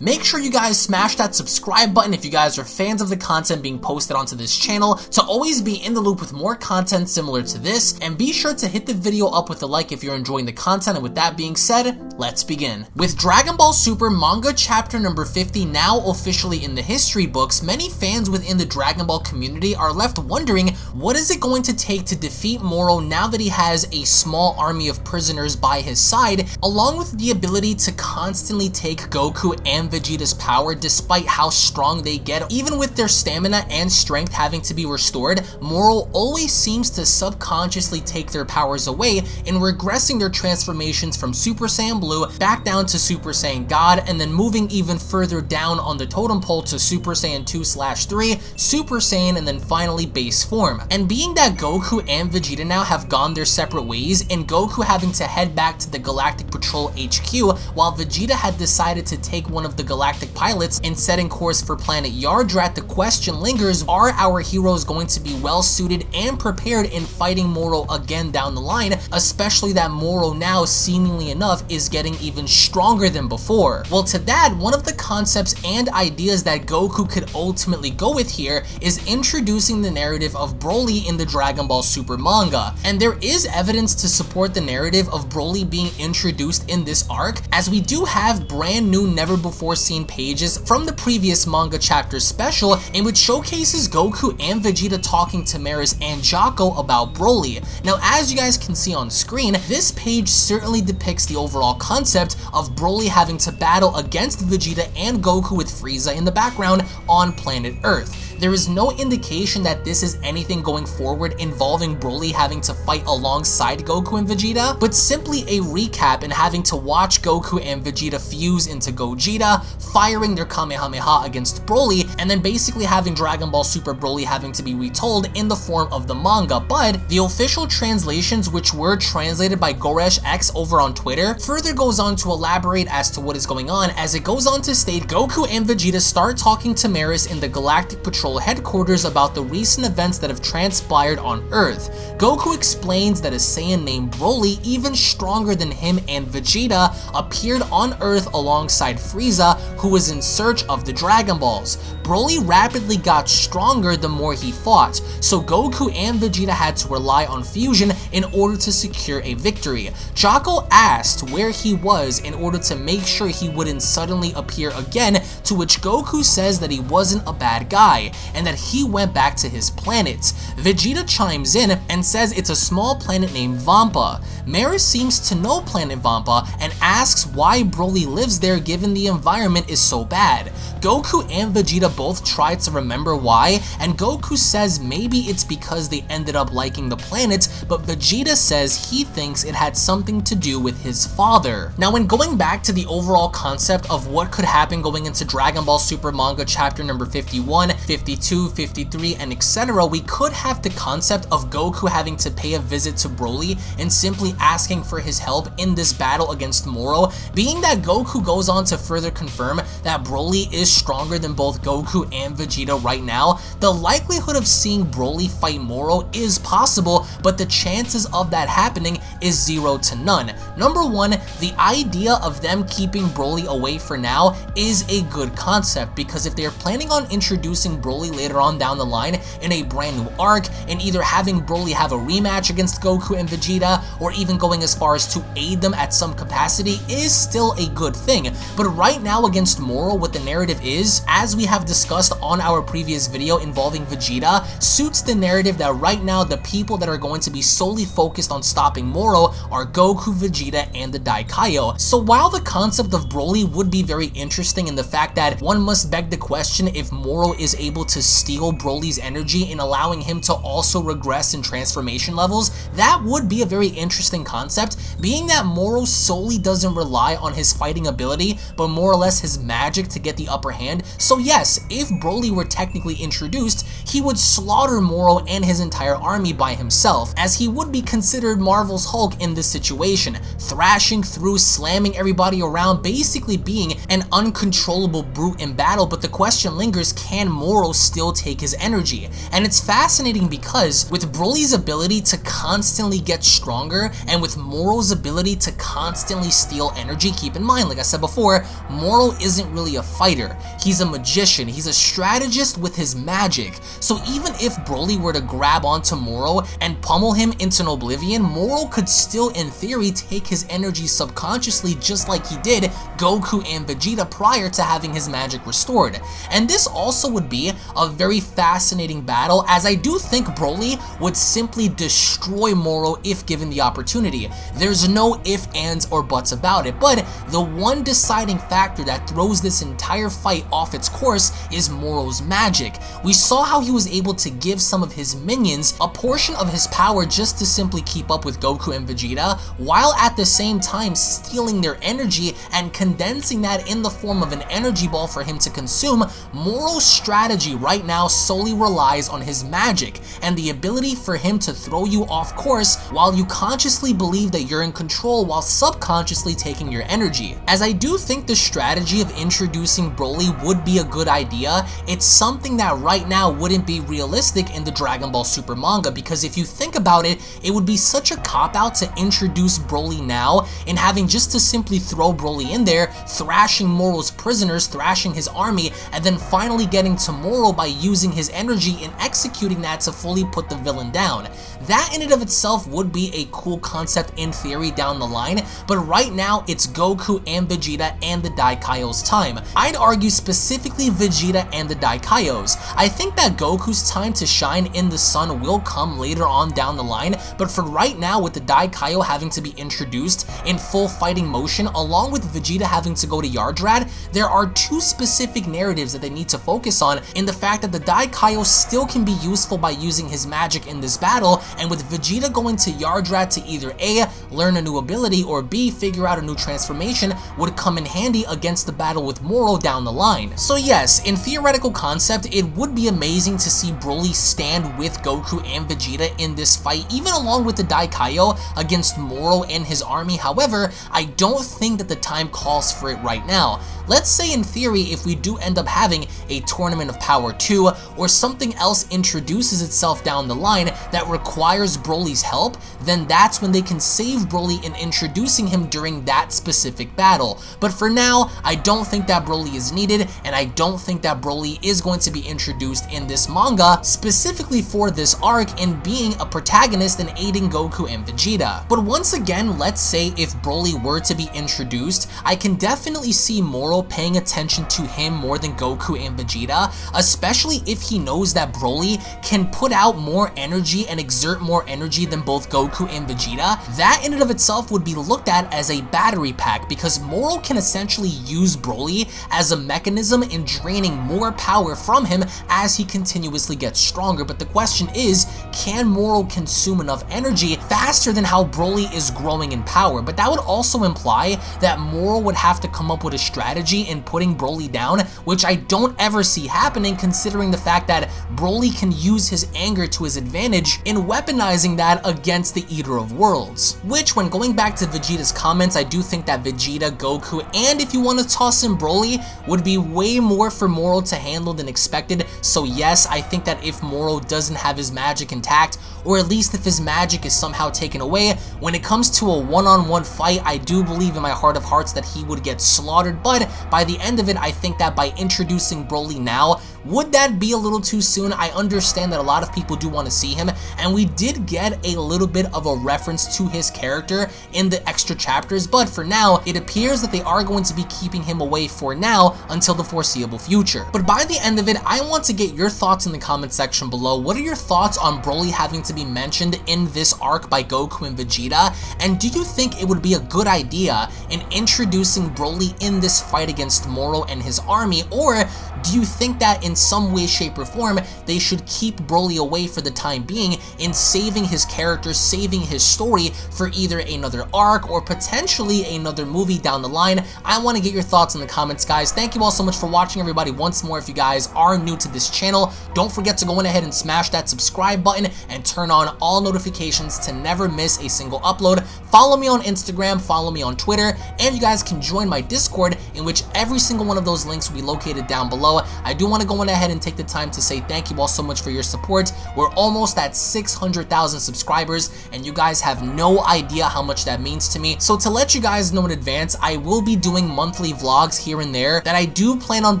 Make sure you guys smash that subscribe button if you guys are fans of the content being posted onto this channel to always be in the loop with more content similar to this, and be sure to hit the video up with a like if you're enjoying the content. And with that being said, let's begin. With Dragon Ball Super manga chapter number 50 now officially in the history books, many fans within the Dragon Ball community are left wondering what is it going to take to defeat Moro now that he has a small army of prisoners by his side, along with the ability to constantly take Goku and Vegeta's power despite how strong they get. Even with their stamina and strength having to be restored, Moro always seems to subconsciously take their powers away in regressing their transformations from Super Saiyan Blue back down to Super Saiyan God, and then moving even further down on the totem pole to Super Saiyan 2/3, Super Saiyan, and then finally base form. And being that Goku and Vegeta now have gone their separate ways, and Goku having to head back to the Galactic Patrol HQ while Vegeta had decided to take one of the galactic pilots and setting course for planet Yardrat, the question lingers, are our heroes going to be well suited and prepared in fighting Moro again down the line, especially that Moro now seemingly enough is getting even stronger than before? Well, to that, one of the concepts and ideas that Goku could ultimately go with here is introducing the narrative of Broly in the Dragon Ball Super manga, and there is evidence to support the narrative of Broly being introduced in this arc, as we do have brand new never before seen pages from the previous manga chapter special in which showcases Goku and Vegeta talking to Maris and Jocko about Broly. Now, as you guys can see on screen, this page certainly depicts the overall concept of Broly having to battle against Vegeta and Goku with Frieza in the background on planet Earth. There is no indication that this is anything going forward involving Broly having to fight alongside Goku and Vegeta, but simply a recap and having to watch Goku and Vegeta fuse into Gogeta, firing their Kamehameha against Broly, and then basically having Dragon Ball Super Broly having to be retold in the form of the manga. But the official translations, which were translated by Goresh X over on Twitter, further goes on to elaborate as to what is going on, as it goes on to state Goku and Vegeta start talking to Maris in the Galactic Patrol headquarters about the recent events that have transpired on Earth. Goku explains that a Saiyan named Broly, even stronger than him and Vegeta, appeared on Earth alongside Frieza, who was in search of the Dragon Balls. Broly rapidly got stronger the more he fought, so Goku and Vegeta had to rely on fusion in order to secure a victory. Jocko asked where he was in order to make sure he wouldn't suddenly appear again, to which Goku says that he wasn't a bad guy, and that he went back to his planet. Vegeta chimes in and says it's a small planet named Vampa. Maris seems to know planet Vampa and asks why Broly lives there given the environment is so bad. Goku and Vegeta both try to remember why, and Goku says maybe it's because they ended up liking the planet, but Vegeta says he thinks it had something to do with his father. Now, when going back to the overall concept of what could happen going into Dragon Ball Super manga chapter number 51, 52, 53, and etc., we could have the concept of Goku having to pay a visit to Broly and simply asking for his help in this battle against Moro, being that Goku goes on to further confirm that Broly is stronger than both Goku and Vegeta right now. The likelihood of seeing Broly fight Moro is possible, but the chances of that happening is 0 to none. Number one, the idea of them keeping Broly away for now is a good concept, because if they're planning on introducing Broly later on down the line in a brand new arc, and either having Broly have a rematch against Goku and Vegeta, or even going as far as to aid them at some capacity, is still a good thing. But right now against Moro, what the narrative is, as we have discussed on our previous video involving Vegeta, suits the narrative that right now the people that are going to be solely focused on stopping Moro are Goku, Vegeta, and the Daikaio. So while the concept of Broly would be very interesting in the fact that one must beg the question if Moro is able to steal Broly's energy in allowing him to also regress in transformation levels, that would be a very interesting concept, being that Moro solely doesn't rely on his fighting ability, but more or less his magic to get the upper hand. So yes, if Broly were technically introduced, he would slaughter Moro and his entire army by himself. himself, as he would be considered Marvel's Hulk in this situation, thrashing through, slamming everybody around, basically being an uncontrollable brute in battle. But the question lingers, can Moro still take his energy? And it's fascinating because with Broly's ability to constantly get stronger and with Moro's ability to constantly steal energy, keep in mind, like I said before, Moro isn't really a fighter. He's a magician. He's a strategist with his magic. So even if Broly were to grab onto Moro and pummel him into an oblivion, Moro could still, in theory, take his energy subconsciously, just like he did Goku and Vegeta prior to having his magic restored. And this also would be a very fascinating battle, as I do think Broly would simply destroy Moro if given the opportunity. There's no ifs, ands, or buts about it, but the one deciding factor that throws this entire fight off its course is Moro's magic. We saw how he was able to give some of his minions a portion of his power just to simply keep up with Goku and Vegeta, while at the same time stealing their energy and condensing that in the form of an energy ball for him to consume. Moro's strategy right now solely relies on his magic and the ability for him to throw you off course while you consciously believe that you're in control while subconsciously taking your energy. As I do think the strategy of introducing Broly would be a good idea, it's something that right now wouldn't be realistic in the Dragon Ball Super manga, because if you think about it, it would be such a cop-out to introduce Broly now and having just to simply throw Broly in there, thrashing Moro's prisoners, thrashing his army, and then finally getting to Moro by using his energy and executing that to fully put the villain down. That in and of itself would be a cool concept in theory down the line, but right now it's Goku and Vegeta and the Daikaios time. I'd argue specifically Vegeta and the Daikaios. I think that Goku's time to shine in the sun will come later on down the line, but for right now, with the Daikaio having to be introduced in full fighting motion along with Vegeta having to go to Yardrad, there are two specific narratives that they need to focus on, in the fact that the Daikaio still can be useful by using his magic in this battle, and with Vegeta going to Yardrad to either A, learn a new ability, or B, figure out a new transformation, would come in handy against the battle with Moro down the line. So yes, in theoretical concept, it would be amazing to see Broly stand with Goku and Vegeta in this fight, even along with the Daikaio against Moro and his army. However, I don't think that the time calls for it right now. Let's say in theory, if we do end up having a Tournament of Power 2 or something else introduces itself down the line that requires Broly's help, then that's when they can save Broly in introducing him during that specific battle. But for now, I don't think that Broly is needed, and I don't think that Broly is going to be introduced in this manga specifically for this arc in being a protagonist and aiding Goku and Vegeta. But once again, let's say if Broly were to be introduced, I can definitely see Moro paying attention to him more than Goku and Vegeta, especially if he knows that Broly can put out more energy and exert more energy than both Goku and Vegeta. That in and of itself would be looked at as a battery pack, because Moro can essentially use Broly as a mechanism in draining more power from him as he continuously gets stronger. But the question is, can Moro consume enough energy faster than how Broly is growing in power? But that would also imply that Moro would have to come up with a strategy in putting Broly down, which I don't ever see happening, considering the fact that Broly can use his anger to his advantage in weaponizing that against the Eater of Worlds. Which, when going back to Vegeta's comments, I do think that Vegeta, Goku, and if you want to toss in Broly, would be way more for Moro to handle than expected. So yes, I think that if Moro doesn't have his magic intact, or at least if his magic is somehow taken away, when it comes to a one-on-one fight, I do believe in my heart of hearts that he would get slaughtered. But by the end of it, I think that by introducing Broly now, would that be a little too soon? I understand that a lot of people do want to see him, and we did get a little bit of a reference to his character in the extra chapters, but for now, it appears that they are going to be keeping him away for now until the foreseeable future. But by the end of it, I want to get your thoughts in the comment section below. What are your thoughts on Broly having to be mentioned in this arc by Goku and Vegeta? And do you think it would be a good idea in introducing Broly in this fight against Moro and his army, or do you think that in in some way, shape, or form, they should keep Broly away for the time being in saving his character, saving his story for either another arc or potentially another movie down the line. I want to get your thoughts in the comments, guys. Thank you all so much for watching, everybody. Once more, if you guys are new to this channel, don't forget to go ahead and smash that subscribe button and turn on all notifications to never miss a single upload. Follow me on Instagram, follow me on Twitter, and you guys can join my Discord, in which every single one of those links will be located down below. I do want to go ahead and take the time to say thank you all so much for your support. We're almost at 600,000 subscribers, and you guys have no idea how much that means to me. So to let you guys know in advance, I will be doing monthly vlogs here and there that I do plan on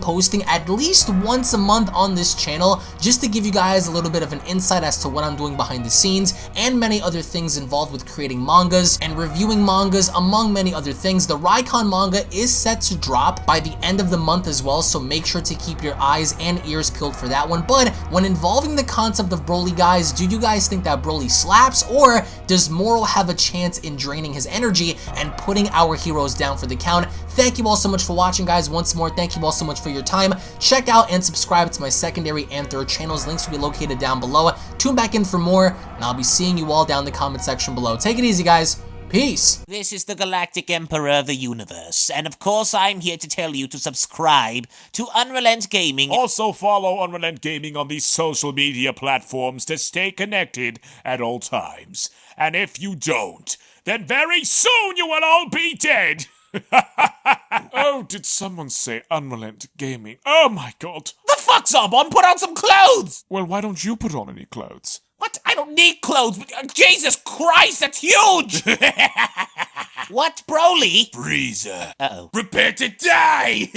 posting at least once a month on this channel, just to give you guys a little bit of an insight as to what I'm doing behind the scenes and many other things involved with creating mangas and reviewing mangas, among many other things. The Raikon manga is set to drop by the end of the month as well, so make sure to keep your eyes and ears peeled for that one. But when involving the concept of Broly, guys, do you guys think that Broly slaps, or does Moro have a chance in draining his energy and putting our heroes down for the count? Thank you all so much for watching, guys. Once more, thank you all so much for your time. Check out and subscribe to my secondary and third channels. Links will be located down below. Tune back in for more, and I'll be seeing you all down in the comment section below. Take it easy, guys. Peace. This is the Galactic Emperor of the Universe, and of course I'm here to tell you to subscribe to UnrealEntGaming. Also follow UnrealEntGaming on these social media platforms to stay connected at all times. And if you don't, then very soon you will all be dead! Oh, did someone say UnrealEntGaming? Oh my god. The fuck's up, on? Put on some clothes! Well, why don't you put on any clothes? What? I don't need clothes. Jesus Christ, that's huge! What, Broly? Freezer. Uh-oh. Prepare to die!